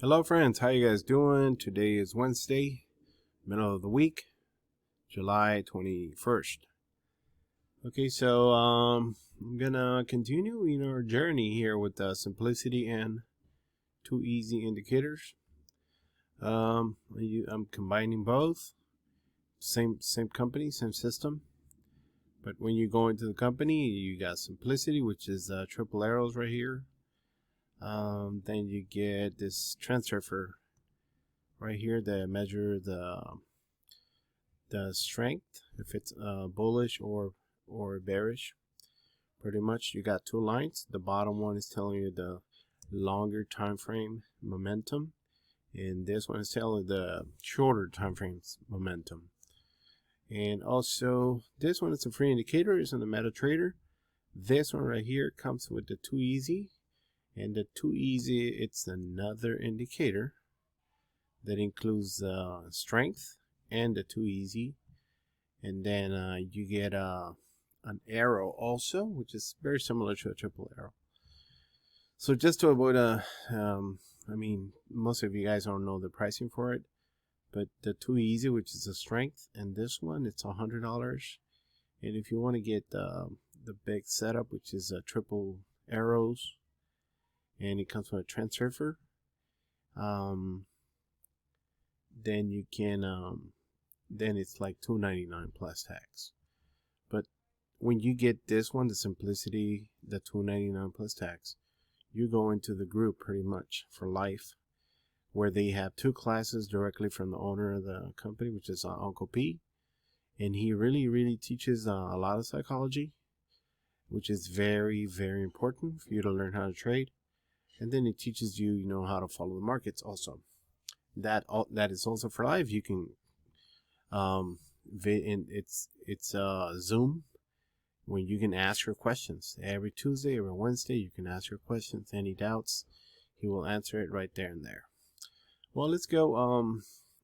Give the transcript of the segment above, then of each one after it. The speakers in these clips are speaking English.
Hello friends, how you guys doing? Today is Wednesday, middle of the week, July 21st. Okay, so I'm gonna continue in our journey here with simplicity and two easy indicators. I'm combining both, same company, same system. But when you go into the company, you got simplicity, which is triple arrows right here. Then you get this transfer right here that measure the strength, if it's bullish or bearish. Pretty much you got two lines. The bottom one is telling you the longer time frame momentum, and this one is telling the shorter time frames momentum. And also this one is a free indicator. It's in the MetaTrader. This one right here comes with the 2EZ, and the 2EZ, it's another indicator that includes strength and the 2EZ, and then you get an arrow also, which is very similar to a triple arrow. So just to avoid I mean, most of you guys don't know the pricing for it, but the 2EZ, which is a strength, and this one, it's $100. And if you want to get the big setup, which is triple arrows, and it comes with a transfer, then you can then it's like $299 plus tax. But when you get this one, the simplicity, the $299 plus tax, you go into the group pretty much for life, where they have two classes directly from the owner of the company, which is Uncle P, and he really teaches a lot of psychology, which is very important for you to learn how to trade. And then it teaches you, how to follow the markets also. That is also for life. You can it's Zoom, when you can ask your questions every Tuesday, every Wednesday. You can ask your questions, any doubts, he will answer it right there and there. Well, let's go.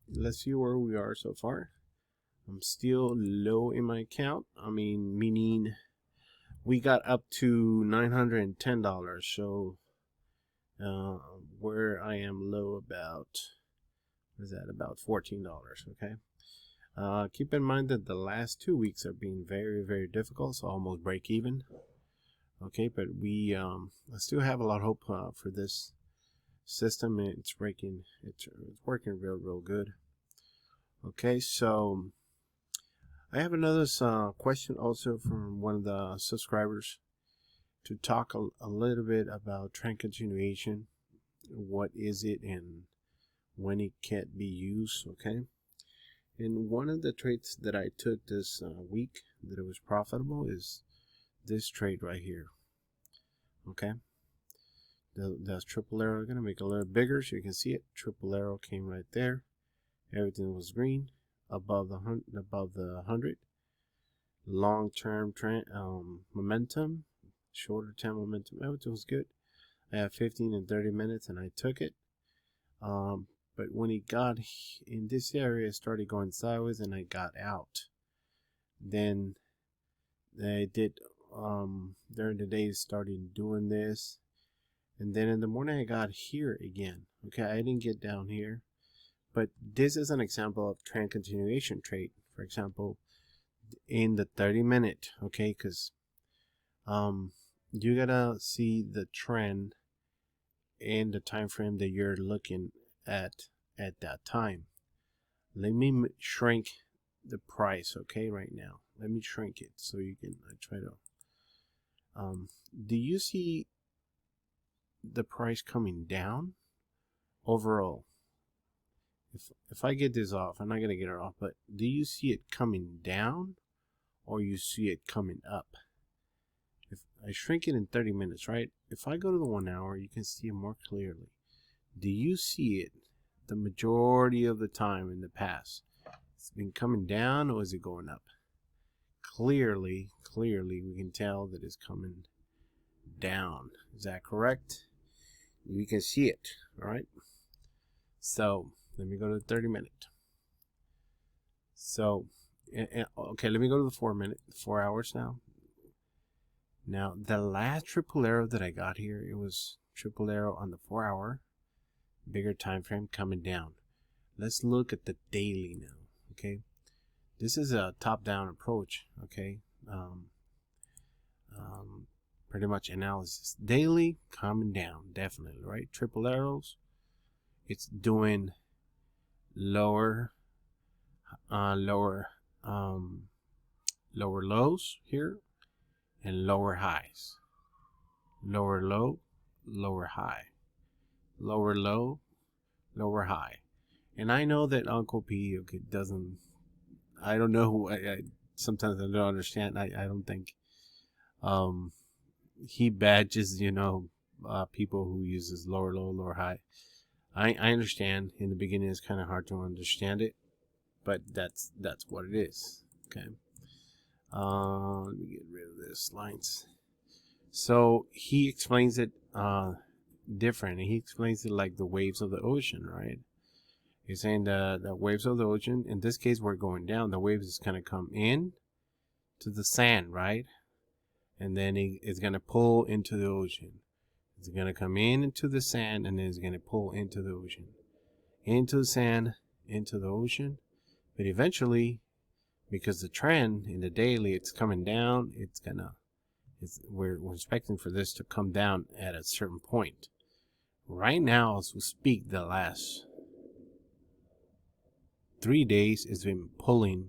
Let's see where we are so far. I'm still low in my account. Meaning we got up to $910. So where I am low about, what is that, about $14. Okay. Keep in mind that the last 2 weeks are being very difficult, so almost break even. Okay, but we I still have a lot of hope for this system. It's working real good. Okay, so I have another question also from one of the subscribers to talk a little bit about trend continuation. What is it and when it can't be used? Okay. And one of the trades that I took this week that it was profitable is this trade right here. Okay. The triple arrow, I'm going to make it a little bigger so you can see it. Triple arrow came right there. Everything was green above the 100. Long-term trend momentum, shorter term momentum, everything was good. I have 15 and 30 minutes and I took it. But when it got in this area, it started going sideways and I got out. Then they did, during the day, started doing this. And then in the morning, I got here again. Okay, I didn't get down here. But this is an example of trend continuation trade. For example, in the 30-minute, okay, because you gotta see the trend in the time frame that you're looking at that time. Let me shrink the price, okay, right now. Let me shrink it so you can try to do you see the price coming down overall? If I get this off, I'm not gonna get it off, but do you see it coming down or you see it coming up? If I shrink it in 30 minutes, right? If I go to the 1 hour, you can see it more clearly. Do you see it the majority of the time in the past? It's been coming down or is it going up? Clearly we can tell that it's coming down. Is that correct? We can see it. All right. So let me go to the 30-minute. So okay, let me go to the 4 hours now. Now the last triple arrow that I got here, it was triple arrow on the 4 hour. bigger time frame coming down. Let's look at the daily now. Okay, this is a top-down approach. Okay, pretty much analysis. Daily coming down, definitely, right? Triple arrows. It's doing lower lows here and lower highs. Lower low, lower high. Lower low, lower high. And I know that Uncle P doesn't, I don't know who, sometimes I don't understand. I don't think he badges, people who uses lower low, lower high. I understand in the beginning it's kind of hard to understand it, but that's what it is. Okay. Let me get rid of this lines. So he explains it different. He explains it like the waves of the ocean, right? He's saying the waves of the ocean. In this case, we're going down. The waves is gonna come in to the sand, right? And then it's gonna pull into the ocean. It's gonna come into the sand, and then it's gonna pull into the ocean, into the sand, into the ocean. But eventually, because the trend in the daily, it's coming down. We're expecting for this to come down at a certain point. Right now, as we speak, the last 3 days has been pulling.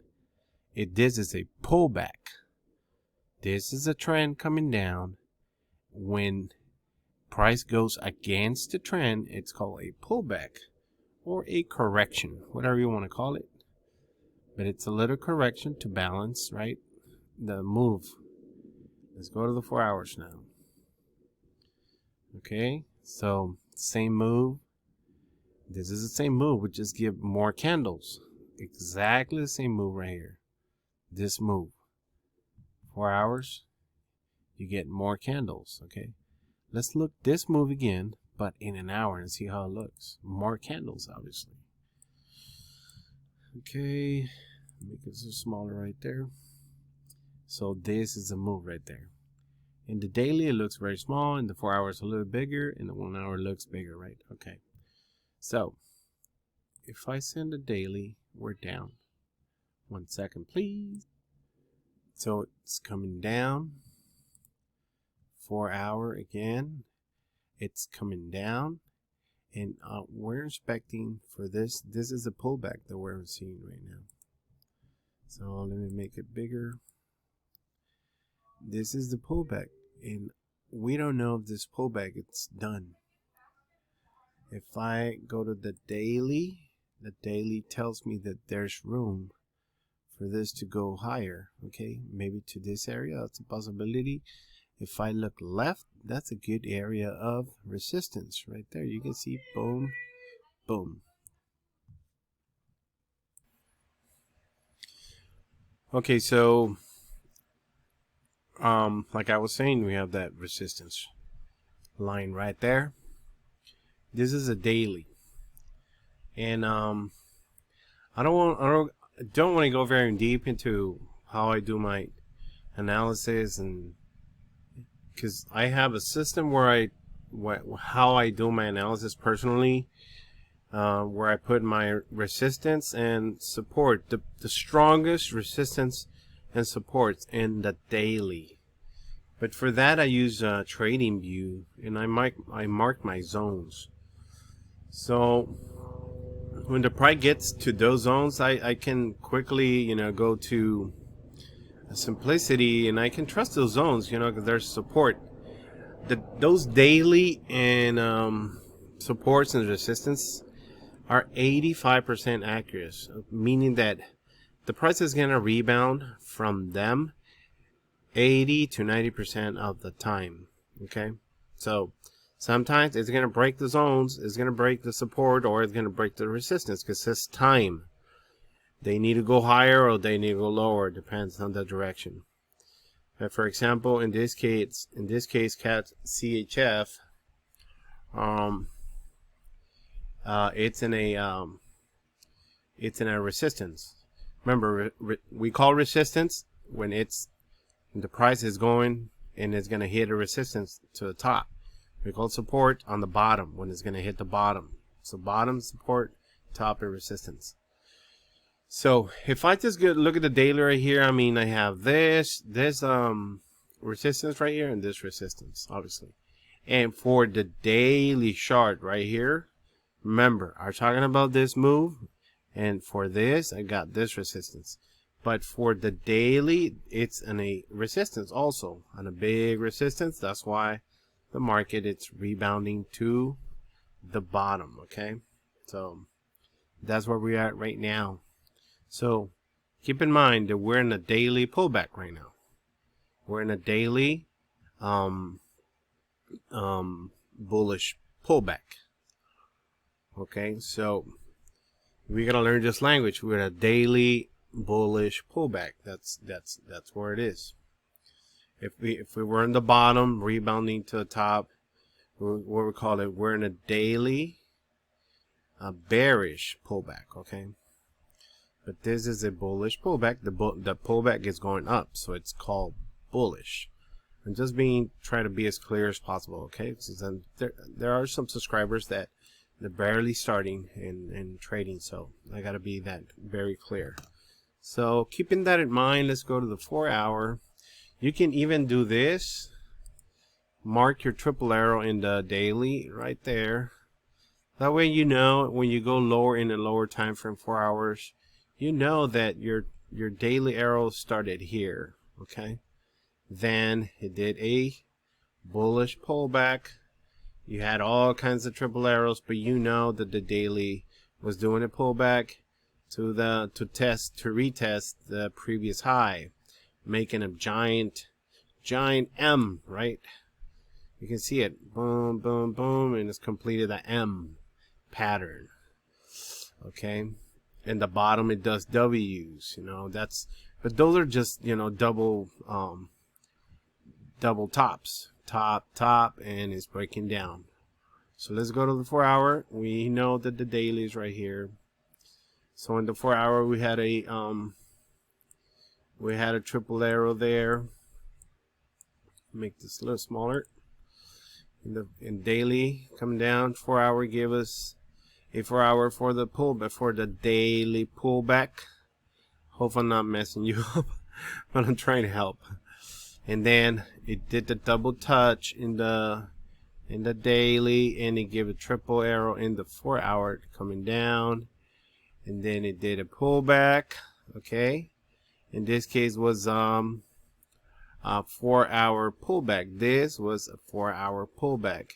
This is a pullback. This is a trend coming down. When price goes against the trend, it's called a pullback or a correction, whatever you want to call it. But it's a little correction to balance, right? The move. Let's go to the 4 hours now. Okay, so same move. This is the same move. We just give more candles. Exactly the same move right here. This move. 4 hours. You get more candles. Okay. Let's look this move again, but in an hour and see how it looks. More candles, obviously. Okay. Make it so smaller right there. So this is a move right there. In the daily, it looks very small. In the 4 hours, a little bigger. In the 1 hour, it looks bigger, right? Okay. So, if I send a daily, we're down. 1 second, please. So, it's coming down. 4 hour again. It's coming down. And we're expecting for this. This is a pullback that we're seeing right now. So, let me make it bigger. This is the pullback, and we don't know if this pullback it's done. If I go to the daily tells me that there's room for this to go higher. Okay, maybe to this area. That's a possibility. If I look left, that's a good area of resistance right there. You can see boom, boom. Okay, so like I was saying, we have that resistance line right there. This is a daily, and I don't want to go very deep into how I do my analysis, and because I have a system where how I do my analysis personally, where I put my resistance and support, the strongest resistance and supports in the daily. But for that, I use Trading View, and I mark my zones. So when the price gets to those zones, I can quickly, go to simplicity, and I can trust those zones, because there's support. Those daily and supports and resistance are 85% accurate, meaning that the price is going to rebound from them 80 to 90% of the time. Okay, so sometimes it's going to break the zones, it's going to break the support, or it's going to break the resistance, because it's time. They need to go higher or they need to go lower, depends on the direction. But for example, in this case, CAT CHF, it's in a resistance. Remember, we call resistance when the price is going and it's going to hit a resistance to the top. We call support on the bottom when it's going to hit the bottom. So bottom support, top and resistance. So if I just look at the daily right here, I mean, I have this resistance right here and this resistance, obviously. And for the daily chart right here, remember, I'm talking about this move, and for this, I got this resistance. But for the daily, it's in a resistance also, on a big resistance. That's why the market, it's rebounding to the bottom, okay? So that's where we're at right now. So keep in mind that we're in a daily pullback right now. We're in a daily bullish pullback. Okay, so we gotta learn this language. We're in a daily bullish pullback. That's where it is. If we were in the bottom, rebounding to the top, what we call it, we're in a daily bearish pullback. Okay, but this is a bullish pullback. The pullback is going up, so it's called bullish. I'm just trying to be as clear as possible. Okay, so there are some subscribers that they're barely starting in trading, so I gotta be that very clear. So keeping that in mind, let's go to the 4 hour. You can even do this. Mark your triple arrow in the daily right there. That way, you know, when you go lower in a lower time frame, 4 hours, you know that your daily arrow started here. Okay, then it did a bullish pullback. You had all kinds of triple arrows, but you know that the daily was doing a pullback to retest the previous high, making a giant M, right? You can see it, boom, boom, boom, and it's completed the M pattern. Okay, and the bottom it does W's, you know, but those are just, you know, double tops, top, and it's breaking down. So let's go to the 4 hour. We know that the daily is right here. So in the 4 hour, we had a triple arrow there. Make this a little smaller. In daily coming down, 4 hour gave us a 4 hour for the pullback, for the daily pullback. Hope I'm not messing you up, but I'm trying to help. And then it did the double touch in the daily, and it gave a triple arrow in the 4 hour coming down, and then it did a pullback. Okay, in this case was a 4 hour pullback. This was a 4 hour pullback,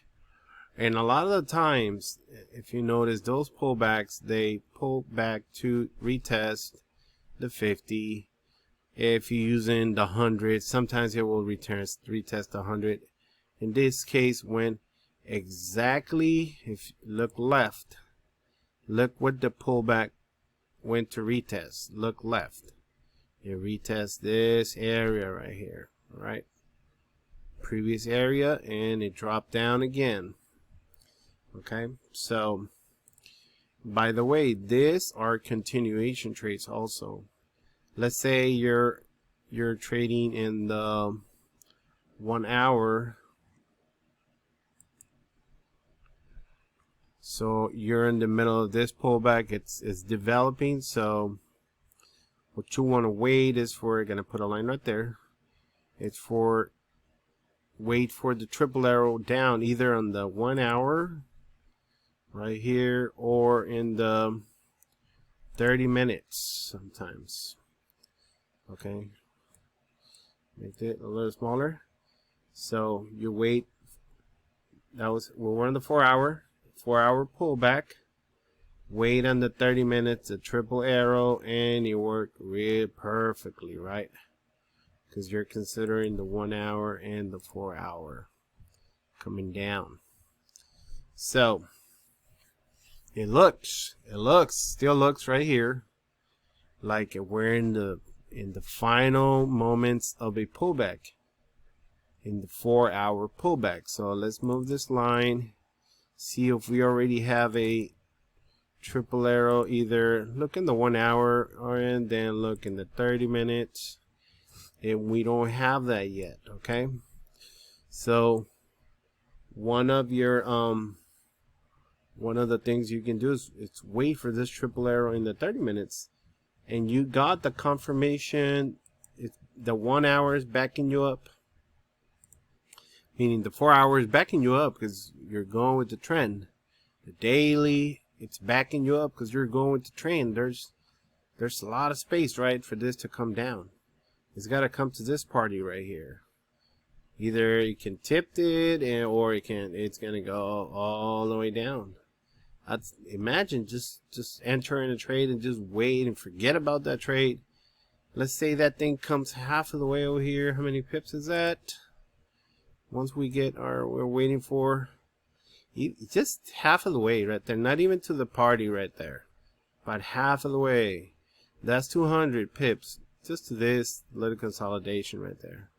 and a lot of the times, if you notice, those pullbacks, they pull back to retest the 50. If you're using the 100, sometimes it will retest the 100. In this case, when exactly, if you look left, look what the pullback went to retest. Look left. It retests this area right here, right? Previous area, and it dropped down again. Okay, so by the way, these are continuation trades also. Let's say you're trading in the 1 hour. So you're in the middle of this pullback. It's developing. So what you want to wait is for, gonna put a line right there. It's for wait for the triple arrow down, either on the 1 hour right here or in the 30 minutes sometimes. Okay, make it a little smaller. So you wait. We're in the 4 hour pullback. Wait on the 30 minutes, a triple arrow, and you work real perfectly, right? Because you're considering the 1 hour and the 4 hour coming down. So still looks right here like we're in the final moments of a pullback, in the 4 hour pullback. So let's move this line, see if we already have a triple arrow. Either look in the 1 hour and then look in the 30 minutes, and we don't have that yet. Okay, so one of your one of the things you can do is wait for this triple arrow in the 30 minutes, and you got the confirmation. The 1 hour is backing you up, meaning the 4 hours backing you up because you're going with the trend. The daily, it's backing you up because you're going with the trend. There's a lot of space, right, for this to come down. It's got to come to this party right here. Either you can tip it, or it's gonna go all the way down. Imagine just entering a trade and just wait and forget about that trade. Let's say that thing comes half of the way over here. How many pips is that? Once we get we're waiting for just half of the way right there. Not even to the party right there. About half of the way. That's 200 pips. Just to this little consolidation right there.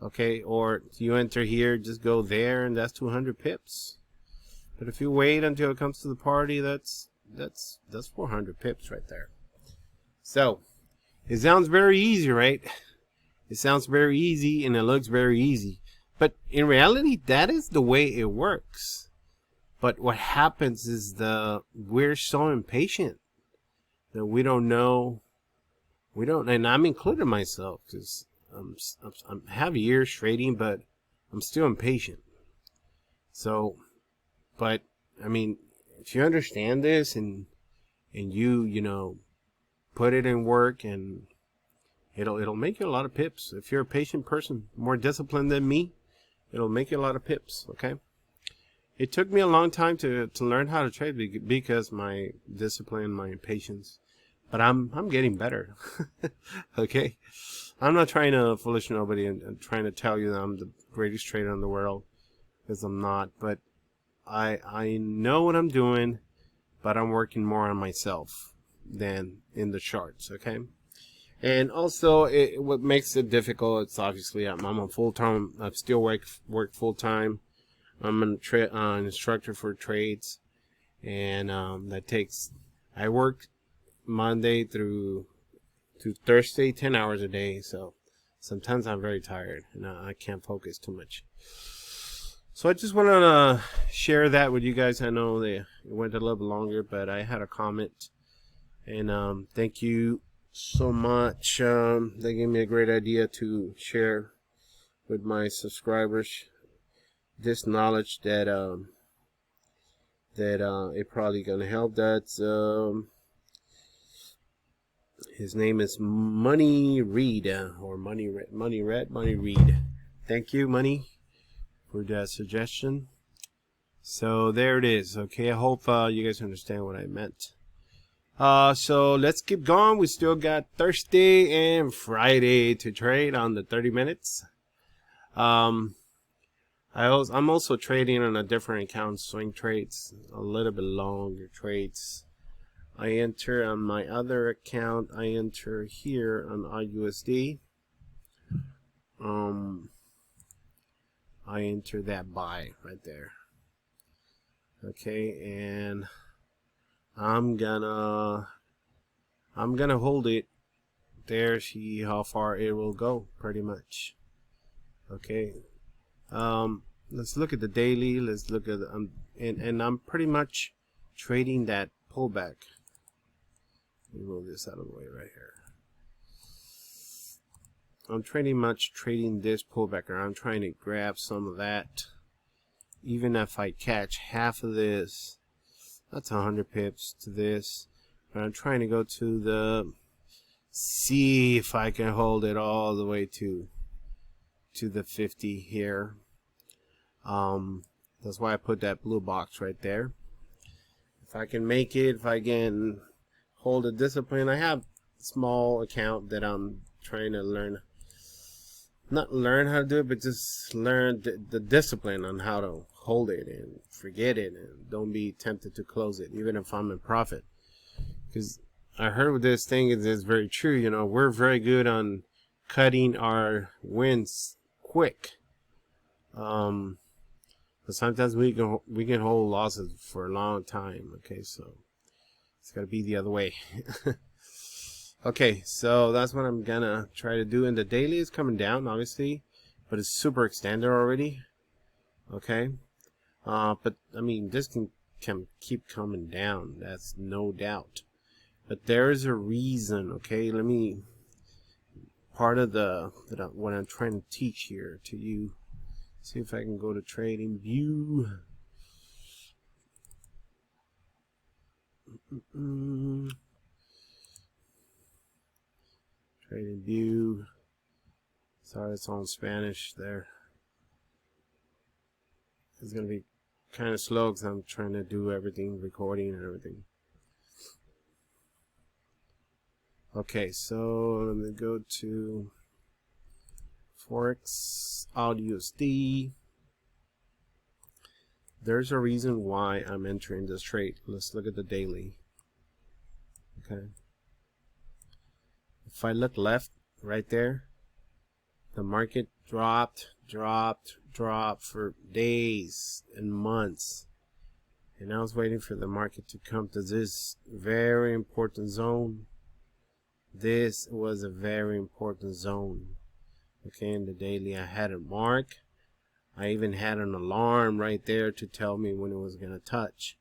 Okay, or you enter here, just go there, and that's 200 pips. But if you wait until it comes to the party, that's 400 pips right there. So it sounds very easy, right? It sounds very easy and it looks very easy, but in reality, that is the way it works. But what happens is we're so impatient that we don't know. And I'm including myself, because I have years trading, but I'm still impatient. So, but I mean, if you understand this and you put it in work, and it'll make you a lot of pips. If you're a patient person, more disciplined than me, it'll make you a lot of pips. Okay. It took me a long time to learn how to trade because my discipline, my patience. But I'm getting better. Okay, I'm not trying to foolish nobody and trying to tell you that I'm the greatest trader in the world, because I'm not. But I know what I'm doing, but I'm working more on myself than in the charts. Okay, and also what makes it difficult, it's obviously I'm a full-time. I still work full-time. I'm an instructor for trades, and I work Monday through to Thursday, 10 hours a day. So sometimes I'm very tired and I can't focus too much. So I just wanted to share that with you guys. I know it went a little bit longer, but I had a comment, and thank you so much. They gave me a great idea to share with my subscribers this knowledge that it probably gonna help. That's his name is Money Reed, or Money Reed. Thank you, Money, for that suggestion. So there it is. Okay, I hope you guys understand what I meant. So let's keep going. We still got Thursday and Friday to trade on the 30 minutes. I'm also trading on a different account, swing trades, a little bit longer trades. I enter on my other account. I enter here on IUSD. I enter that buy right there. Okay, and I'm gonna hold it there. See how far it will go, pretty much. Okay. Let's look at the daily. Let's look at and I'm pretty much trading that pullback. Let me move this out of the way right here. I'm pretty much trading this pullback, or I'm trying to grab some of that. Even if I catch half of this, that's 100 pips to this. But I'm trying to go to see if I can hold it all the way to the 50 here. That's why I put that blue box right there. If I can make it, if I can hold a discipline. I have a small account that I'm trying to not learn how to do it, but just learn the discipline on how to hold it and forget it, and don't be tempted to close it even if I'm in profit. Because I heard this thing is very true. We're very good on cutting our wins quick, but sometimes we can hold losses for a long time. Okay, so it's got to be the other way. Okay, so that's what I'm gonna try to do. And the daily is coming down, obviously, but it's super extended already. Okay, but I mean, this can can keep coming down. That's no doubt. But there's a reason, okay? Let me, part of what I'm trying to teach here to you. See if I can go to Trading View. Trading View. Sorry, it's on Spanish there. It's gonna be kind of slow because I'm trying to do everything, recording and everything. Okay, so let me go to Forex AUD. There's a reason why I'm entering this trade. Let's look at the daily. Okay. If I look left, right there, the market dropped for days and months. And I was waiting for the market to come to this very important zone. This was a very important zone. Okay, in the daily I had a mark. I even had an alarm right there to tell me when it was going to touch.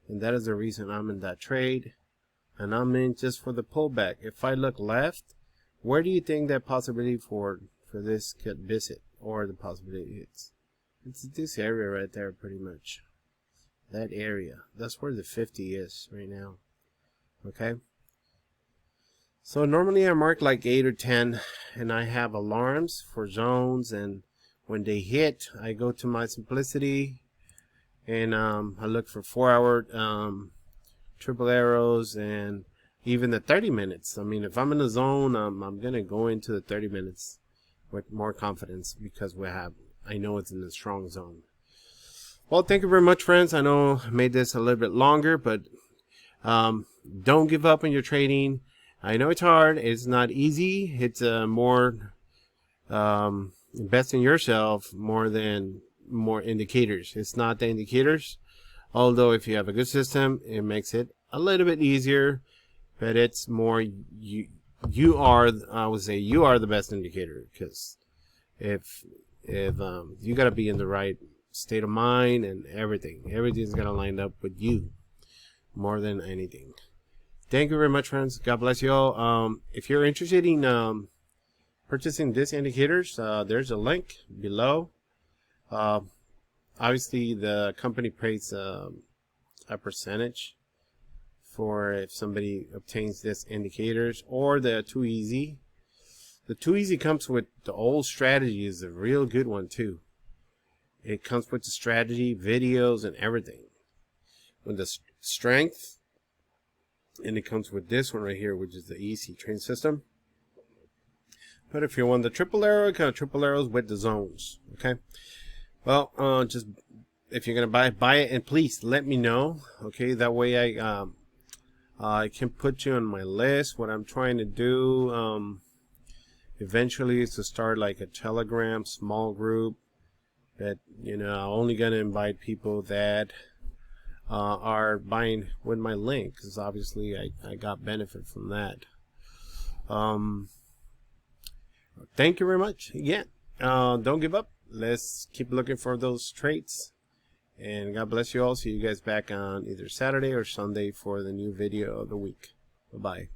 And that is the reason I'm in that trade. And I'm in just for the pullback. If I look left, where do you think that possibility for this could visit? Or the possibility it's this area right there pretty much. That area. That's where the 50 is right now. Okay. So normally I mark like 8 or 10 and I have alarms for zones, and when they hit I go to my simplicity and I look for 4-hour triple arrows and even the 30 minutes. I mean, if I'm in a zone, I'm gonna go into the 30 minutes with more confidence because I know it's in a strong zone. Well, thank you very much, friends. I know I made this a little bit longer, but don't give up on your trading. I know it's hard. It's not easy. It's more invest in yourself more indicators. It's not the indicators. Although if you have a good system, it makes it a little bit easier. But it's more you are, I would say, you are the best indicator, because if you got to be in the right state of mind and everything's got to line up with you more than anything. Thank you very much, friends. God bless you all. If you're interested in purchasing these indicators, there's a link below. Obviously the company pays a percentage for if somebody obtains this indicators, or the Too Easy. The Too Easy comes with the old strategy, is a real good one too. It comes with the strategy, videos, and everything. With the strength, and it comes with this one right here, which is the easy train system. But if you want the triple arrow, it kind of triple arrows with the zones. Okay. Well, just if you're gonna buy it, and please let me know. Okay, that way I can put you on my list. What I'm trying to do eventually is to start like a Telegram small group that, you know, I'm only gonna invite people that are buying with my link, because obviously I got benefit from that. Thank you very much again. Don't give up. Let's keep looking for those traits, and God bless you all. See you guys back on either Saturday or Sunday for the new video of the week. Bye bye.